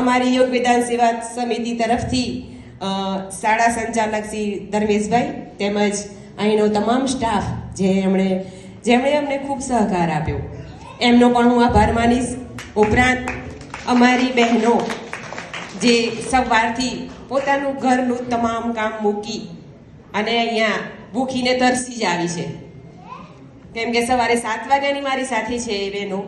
અમારી યોગ વેદાંત સેવા સમિતિ તરફથી શાળા સંચાલક શ્રી ધર્મેશભાઈ તેમજ અહીંનો તમામ સ્ટાફ જેમણે અમને ખૂબ સહકાર આપ્યો એમનો પણ હું આભાર માનીશ. ઉપરાંત અમારી બહેનો જે સવારથી પોતાનું ઘરનું તમામ કામ મૂકી અને અહીંયા ભૂખીને તરસી જ આવી છે, કેમ કે સવારે 7 વાગ્યાની મારી સાથે છે એ બહેનો.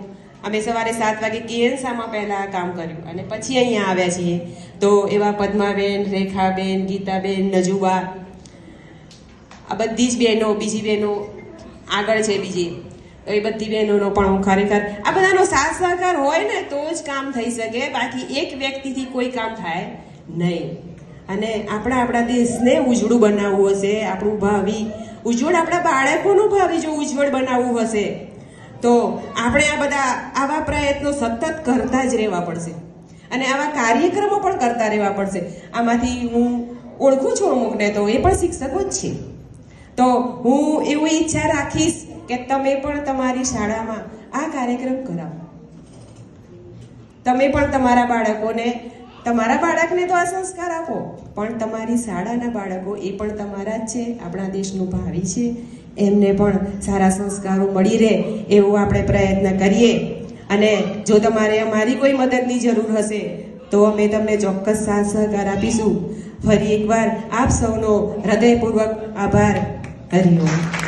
અમે સવારે 7 વાગે કેએનસામાં પહેલાં કામ કર્યું અને પછી અહીંયા આવ્યા છીએ. તો એવા પદ્માબેન, રેખાબેન, ગીતાબેન, નજુબા, આ બધી જ બહેનો, બીજી બહેનો આગળ છે બીજી, તો એ બધી બહેનોનો પણ હું ખરેખર આ બધાનો સાથ સહકાર હોય ને તો જ કામ થઈ શકે, બાકી એક વ્યક્તિથી કોઈ કામ થાય નહીં. અને આપણા દેશને ઉજળું બનાવવું હશે, આપણું ભાવિ ઉજ્જવળ, આપણા બાળકોનું ભાવિ જો ઉજ્જવળ બનાવવું હશે તો આપણે આ બધા આવા પ્રયત્નો સતત કરતા જ રહેવા પડશે અને આવા કાર્યક્રમો પણ કરતા રહેવા પડશે. આમાંથી હું ઓળખું છું અમુકને, તો એ પણ શિક્ષકો જ છે. તો હું એવી ઈચ્છા રાખીશ કે તમે પણ તમારી શાળામાં આ કાર્યક્રમ કરાવો. તમે પણ તમારા બાળકને તો આ સંસ્કાર આપો, પણ તમારી શાળાના બાળકો એ પણ તમારા જ છે, આપણા દેશનું ભાવિ છે, એમને પણ સારા સંસ્કારો મળી રહે એવો આપણે પ્રયત્ન કરીએ. અને જો તમારે અમારી કોઈ મદદની જરૂર હશે તો અમે તમને ચોક્કસ સાથ સહકાર આપીશું. ફરી એકવાર આપ સૌનો હૃદયપૂર્વક આભાર. હરિ ઓમ.